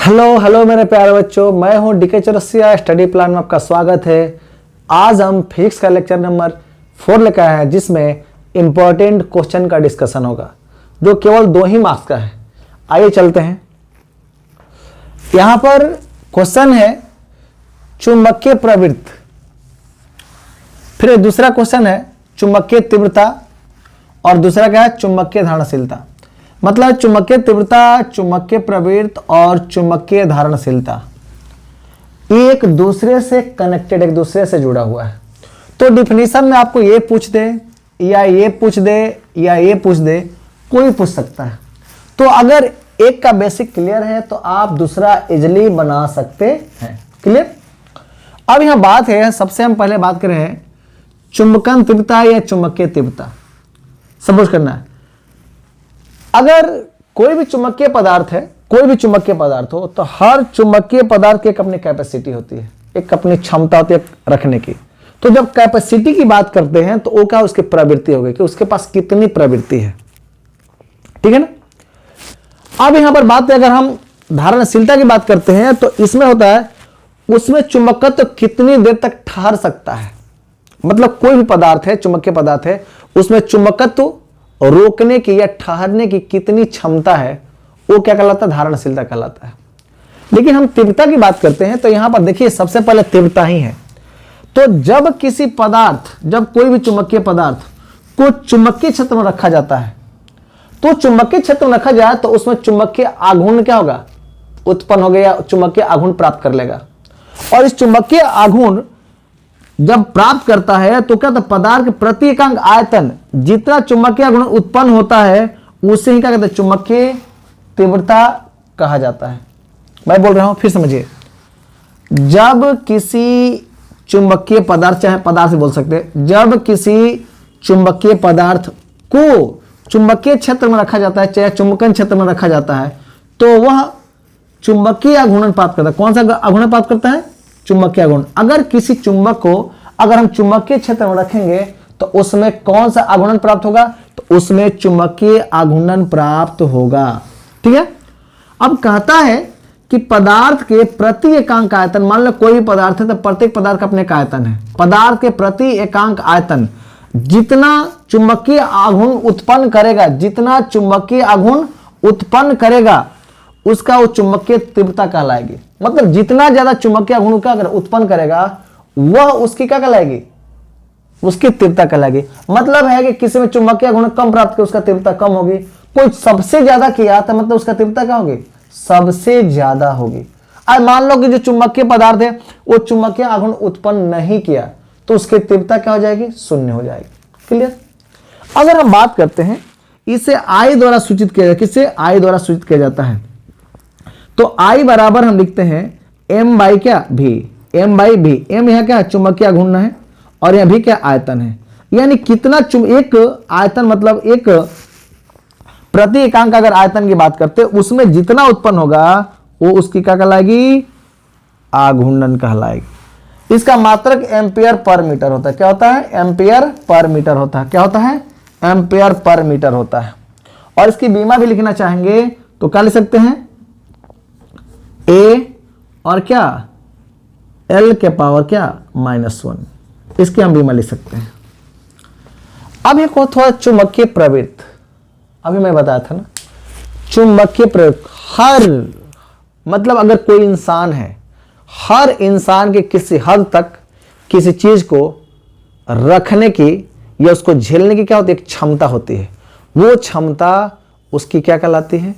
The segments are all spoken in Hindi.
हेलो हेलो मेरे प्यारे बच्चों, मैं हूं डीके चौरसिया। स्टडी प्लान में आपका स्वागत है। आज हम फिजिक्स का लेक्चर नंबर 4 लेकर आए हैं, जिसमें इंपॉर्टेंट क्वेश्चन का डिस्कशन होगा जो केवल 2 ही मार्क्स का है। आइए चलते हैं। यहां पर क्वेश्चन है चुंबकीय प्रवृत्ति, फिर दूसरा क्वेश्चन है चुंबकीय तीव्रता और दूसरा क्या है चुंबकीय धारणशीलता। मतलब चुंबकीय तीव्रता, चुंबकीय प्रवृत्ति और चुंबकीय धारणशीलता एक दूसरे से कनेक्टेड, एक दूसरे से जुड़ा हुआ है। तो डिफिनीशन में आपको ये पूछ दे या ये पूछ दे या ये पूछ दे, कोई पूछ सकता है। तो अगर एक का बेसिक क्लियर है तो आप दूसरा इजिली बना सकते हैं। क्लियर। अब यहां बात है, सबसे हम पहले बात कर रहे हैं चुंबकन तीव्रता या चुंबकीय तीव्रता। सपोज करना है, अगर कोई भी चुंबकीय पदार्थ है, कोई भी चुंबकीय पदार्थ हो, तो हर चुंबकीय पदार्थ की एक अपनी कैपेसिटी होती है, एक अपनी क्षमता होती है रखने की। तो जब कैपेसिटी की बात करते हैं तो वो क्या उसकी प्रवृत्ति हो गई कि उसके पास कितनी प्रवृत्ति है। ठीक है ना। अब यहां पर बात है, अगर हम धारणशीलता की बात करते हैं तो इसमें होता है उसमें चुंबकत्व कितनी देर तक ठहर सकता है। मतलब कोई भी पदार्थ है, चुंबकीय पदार्थ है, उसमें चुंबकत्व रोकने की या ठहरने की कितनी क्षमता है, वो क्या कहलाता है, धारणशीलता कहलाता है। लेकिन हम तीव्रता की बात करते हैं तो यहां पर देखिए सबसे पहले तीव्रता ही है। तो जब किसी पदार्थ, जब कोई भी चुंबकीय पदार्थ को चुंबकीय क्षेत्र में रखा जाता है, तो चुंबकीय क्षेत्र में रखा जाए तो उसमें चुंबकीय आघूर्ण क्या होगा, उत्पन्न हो गया, चुंबकीय आघूर्ण प्राप्त कर लेगा। और इस चुंबकीय आघूर्ण जब प्राप्त करता है तो क्या, तो पदार्थ के प्रति एकांक आयतन जितना चुंबकीय आघूर्ण उत्पन्न होता है उसे ही क्या कहते हैं, चुंबकीय तीव्रता कहा जाता है। मैं बोल रहा हूं, फिर समझिए। जब किसी चुंबकीय पदार्थ, चाहे पदार्थ से बोल सकते हैं, जब किसी चुंबकीय पदार्थ को चुंबकीय क्षेत्र में रखा जाता है, चाहे चुंबकन क्षेत्र में रखा जाता है, तो वह चुंबकीय आघूर्ण प्राप्त करता है। कौन सा आघूर्ण प्राप्त करता है, चुंबकीय आघूर्ण। अगर किसी चुंबक को अगर हम चुंबकीय क्षेत्र में रखेंगे तो उसमें कौन सा आघूर्ण प्राप्त होगा, तो उसमें चुंबकीय आघूर्ण प्राप्त होगा। ठीक है। अब कहता है कि पदार्थ के प्रति एकांक आयतन, मान लो कोई भी पदार्थ है तो प्रत्येक पदार्थ का अपने का आयतन है। पदार्थ के प्रति एकांक आयतन जितना चुंबकीय आघूर्ण उत्पन्न करेगा, जितना चुंबकीय आघूर्ण उत्पन्न करेगा उसका वो चुंबकीय तीव्रता कहलाएगी। मतलब जितना ज्यादा चुंबकीय आघूर्ण का अगर उत्पन्न करेगा वह उसकी क्या कहलाएगी, उसकी तीव्रता कहलाएगी। मतलब है कि किसी में चुंबकीय आघूर्ण कम प्राप्त किया, उसका तीव्रता कम होगी। कोई सबसे ज्यादा किया तो मतलब उसका तीव्रता क्या होगी, सबसे ज्यादा होगी। अब मान लो कि जो चुंबकीय पदार्थ है वो चुंबकीय आघूर्ण उत्पन्न नहीं किया तो उसकी तीव्रता क्या हो जाएगी, शून्य हो जाएगी। क्लियर। अगर हम बात करते हैं, इसे आई द्वारा सूचित किया जाता है। किसे, आई द्वारा सूचित किया जाता है। तो आई बराबर हम लिखते हैं एम बाई क्या, भी, एम बाई भी। एम यहां क्या है, चुंबकीय आघूर्ण है, और यहां भी क्या, आयतन है। यानी कितना एक आयतन, मतलब एक प्रति एकांक अगर आयतन की बात करते हैं उसमें जितना उत्पन्न होगा वो उसकी क्या कहलाएगी, आघूर्णन कहलाएगी। इसका मात्रक एम्पियर पर मीटर होता है। क्या होता है, एम्पियर पर मीटर होता है। क्या होता है, एम्पियर पर मीटर होता है। और इसकी बीमा भी लिखना चाहेंगे तो क्या लिख सकते हैं, ए और क्या, एल के पावर क्या, -1। इसकी हम बीमा लिख सकते हैं। अब ये थोड़ा चुंबकीय प्रवृत्ति, अभी मैं बताया था ना, चुंबकीय प्रवृत्ति हर, मतलब अगर कोई इंसान है, हर इंसान के किसी हद तक किसी चीज को रखने की या उसको झेलने की क्या होती है, एक क्षमता होती है। वो क्षमता उसकी क्या कहलाती है,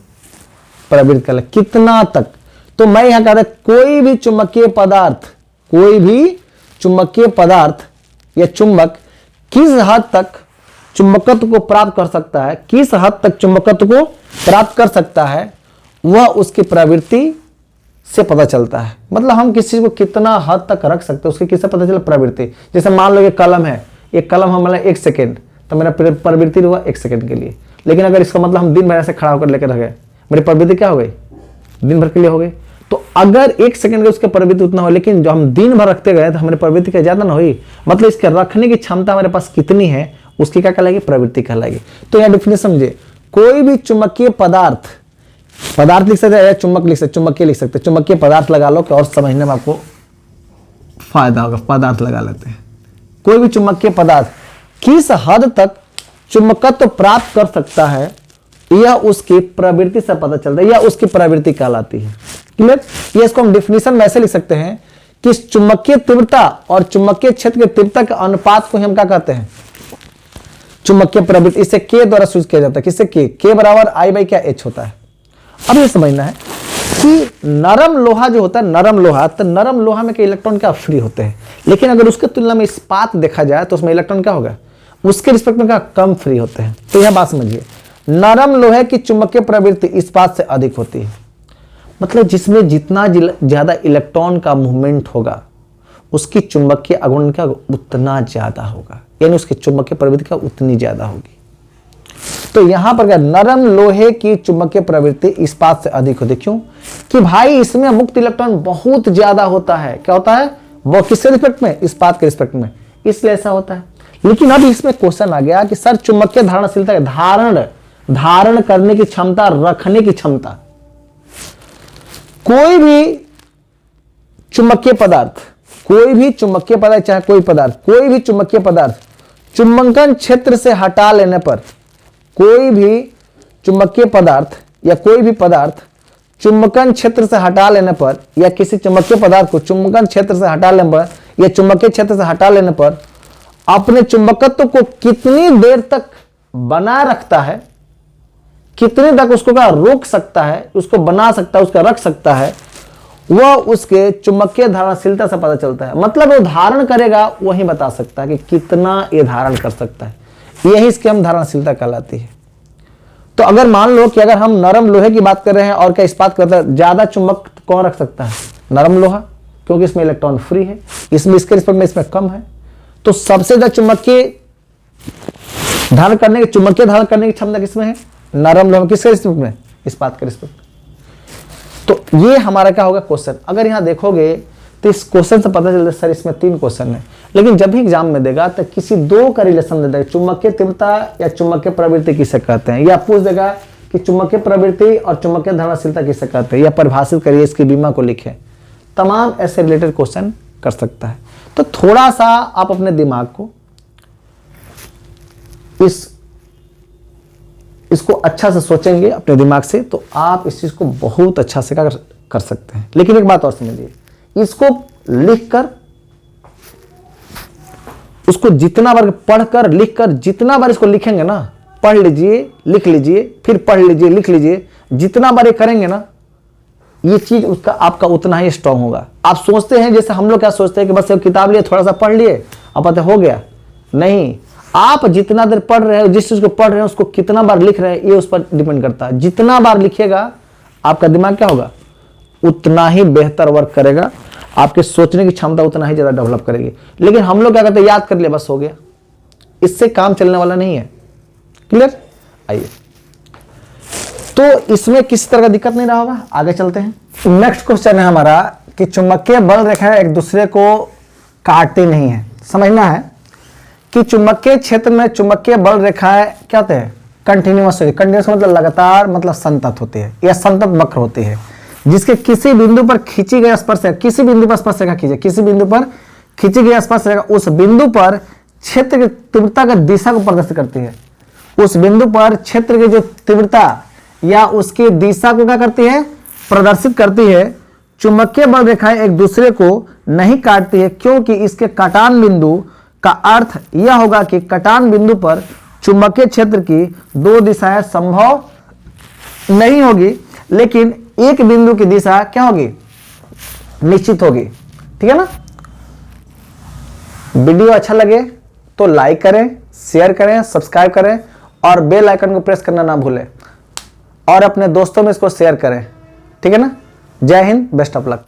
प्रवृत्ति कहलाती है। कितना तक, तो मैं यहां कह रहा कोई भी चुंबकीय पदार्थ, कोई भी चुंबकीय पदार्थ या चुंबक किस हद तक चुंबकत्व को प्राप्त कर सकता है, किस हद तक चुंबकत्व को प्राप्त कर सकता है, वह उसकी प्रवृत्ति से पता चलता है। मतलब हम किसी चीज को कितना हद तक रख सकते हैं उसकी किससे पता चला, प्रवृत्ति। जैसे मान लो ये कलम है, एक कलम हम 1 सेकेंड, तो मेरा प्रवृत्ति हुआ 1 सेकेंड के लिए। लेकिन अगर इसका मतलब हम दिन भर ऐसे खड़ा होकर लेकर रखे, मेरी प्रवृत्ति क्या हो गई, दिन भर के लिए हो गई। तो अगर 1 सेकंड के उसके प्रवृत्ति उतना हो, लेकिन जो हम दिन भर रखते गए तो हमारी प्रवृत्ति क्या ज्यादा ना हुई। मतलब इसके रखने की क्षमता हमारे पास कितनी है उसकी क्या कहलाएगी, प्रवृत्ति कहलाएगी। तो यह डिफिनेशन समझिए, कोई भी चुंबकीय पदार्थ पदार्थ लिख सकते हैं या चुंबक लिख सकते, चुंबकीय लिख सकते, चुंबकीय पदार्थ लगा लो कि और समझने में आपको फायदा होगा। पदार्थ लगा लेते हैं। कोई भी चुंबकीय पदार्थ किस हद तक चुंबकत्व प्राप्त कर सकता है यह उसकी प्रवृत्ति से पता चलता है, यह उसकी प्रवृत्ति कहलाती है। क्लियर? ये इसको हम डिफिनीशन में ऐसे लिख सकते हैं कि चुंबकीय तीव्रता और चुंबकीय क्षेत्र की तीव्रता के अनुपात को हम क्या कहते हैं? चुंबकीय प्रवृत्ति। इसे के द्वारा सूचित किया जाता है। किससे? के बराबर आई बाई क्या एच होता है। अब ये समझना है कि नरम लोहा जो होता है, नरम लोहा, तो नरम लोहा में के इलेक्ट्रॉन क्या फ्री होते हैं, लेकिन अगर उसके तुलना में इस्पात देखा जाए तो उसमें इलेक्ट्रॉन क्या होगा? उसके रिस्पेक्ट में क्या कम फ्री होते हैं। तो यह बात समझिए, नरम लोहे की चुंबकीय प्रवृत्ति इस्पात से अधिक होती है। मतलब जिसमें जितना ज्यादा इलेक्ट्रॉन का मूवमेंट होगा उसकी चुंबकीय आघूर्ण का उतना ज्यादा होगा, यानी उसकी चुंबकीय प्रवृत्ति का उतनी ज्यादा होगी। तो यहां पर क्या, नरम लोहे की चुंबकीय प्रवृत्ति इस्पात से अधिक होती है। क्यों? कि भाई इसमें मुक्त इलेक्ट्रॉन बहुत ज्यादा होता है। क्या होता है? वो किसके रिस्पेक्ट में? इस्पात के रिस्पेक्ट में, इसलिए ऐसा होता है। लेकिन अब इसमें क्वेश्चन आ गया कि सर चुंबकीय धारणशीलता, धारण करने की क्षमता, रखने की क्षमता, कोई भी चुंबकीय पदार्थ, चाहे कोई भी चुंबकीय पदार्थ चुंबकन क्षेत्र से हटा लेने पर, कोई भी चुंबकीय पदार्थ या कोई भी पदार्थ चुंबकन क्षेत्र से हटा लेने पर, या किसी चुंबकीय पदार्थ को चुंबकन क्षेत्र से हटा लेने पर या चुंबकीय क्षेत्र से हटा लेने पर अपने चुंबकत्व को कितनी देर तक बना रखता है, कितने तक उसको क्या रोक सकता है, उसको बना सकता है, उसका रख सकता है, वह उसके चुंबकीय धारणशीलता से पता चलता है। मतलब वो धारण करेगा वही बता सकता है कि कितना ये धारण कर सकता है। यही इसकी हम धारणशीलता कहलाती है। तो अगर मान लो कि अगर हम नरम लोहे की बात कर रहे हैं और क्या इस्पात करता है, ज्यादा चुंबक कौन रख सकता है? नरम लोहा, क्योंकि इसमें इलेक्ट्रॉन फ्री है, इसमें इसके रिस्पेक्ट में इसमें कम है। तो सबसे ज्यादा चुंबकीय धारण करने की क्षमता किसमें है? नरम लोहे। किसके रिस्पेक्ट में? इस्पात के रिस्पेक्ट। तो ये हमारा क्या होगा क्वेश्चन। अगर यहां देखोगे तो इस क्वेश्चन से पता चलता है सर इसमें 3 क्वेश्चन है, लेकिन जब भी एग्जाम में देगा तो किसी 2 का रिलेशन दे देगा, चुंबकीय तीव्रता या चुंबकीय प्रवृत्ति किसे कहते हैं, या पूछ देगा कि चुंबकीय प्रवृत्ति और चुंबकीय धारणशीलता किसे कहते हैं, या परिभाषित करिए, इसकी बीमा को लिखें। तमाम ऐसे रिलेटेड क्वेश्चन कर सकता है। तो थोड़ा सा आप अपने दिमाग को इसको अच्छा से सोचेंगे अपने दिमाग से, तो आप इस चीज को बहुत अच्छा से कर सकते हैं। लेकिन एक बात और समझिए, इसको लिखकर, उसको जितना बार पढ़कर, लिखकर, जितना बार इसको लिखेंगे ना, पढ़ लीजिए, लिख लीजिए, फिर पढ़ लीजिए, लिख लीजिए, जितना बार ये करेंगे ना, ये चीज उसका आपका उतना ही स्ट्रांग होगा। आप सोचते हैं जैसे हम लोग क्या सोचते हैं कि बस एक किताब लिए, थोड़ा सा पढ़ लिए, अब पता हो गया। नहीं, आप जितना देर पढ़ रहे हो, जिस चीज को पढ़ रहे हैं उसको कितना बार लिख रहे हैं, ये उस पर डिपेंड करता है। जितना बार लिखिएगा आपका दिमाग क्या होगा, उतना ही बेहतर वर्क करेगा, आपके सोचने की क्षमता उतना ही ज्यादा डेवलप करेगी। लेकिन हम लोग क्या करते हैं, याद कर लिया बस हो गया, इससे काम चलने वाला नहीं है। क्लियर? आइए, तो इसमें किसी तरह का दिक्कत नहीं रहा होगा। आगे चलते हैं। नेक्स्ट क्वेश्चन है हमारा कि चुंबकीय बल रेखाएं एक दूसरे को काटती नहीं है। समझना है कि चुंबकीय क्षेत्र में चुंबकीय बल रेखाएं क्या होते हैं? कंटिन्यूअस होती है। कंटिन्यूअस मतलब लगातार, मतलब संतत होती है या संतत वक्र होती है, जिसके किसी बिंदु पर खींची गई स्पर्श रेखा, किसी बिंदु पर स्पर्श रेखा खींचे, किसी बिंदु पर खींची गई स्पर्श रेखा उस बिंदु पर क्षेत्र की तीव्रता का दिशा को प्रदर्शित करती है। उस बिंदु पर क्षेत्र की जो तीव्रता या उसकी दिशा को क्या करती है? प्रदर्शित करती है। चुंबकीय बल रेखाएं एक दूसरे को नहीं काटती है, क्योंकि इसके कटान बिंदु का अर्थ यह होगा कि कटान बिंदु पर चुंबकीय क्षेत्र की 2 दिशाएं संभव नहीं होगी, लेकिन एक बिंदु की दिशा क्या होगी? निश्चित होगी। ठीक है ना? वीडियो अच्छा लगे तो लाइक करें, शेयर करें, सब्सक्राइब करें और बेल आइकन को प्रेस करना ना भूलें, और अपने दोस्तों में इसको शेयर करें। ठीक है ना? जय हिंद, बेस्ट ऑफ लक।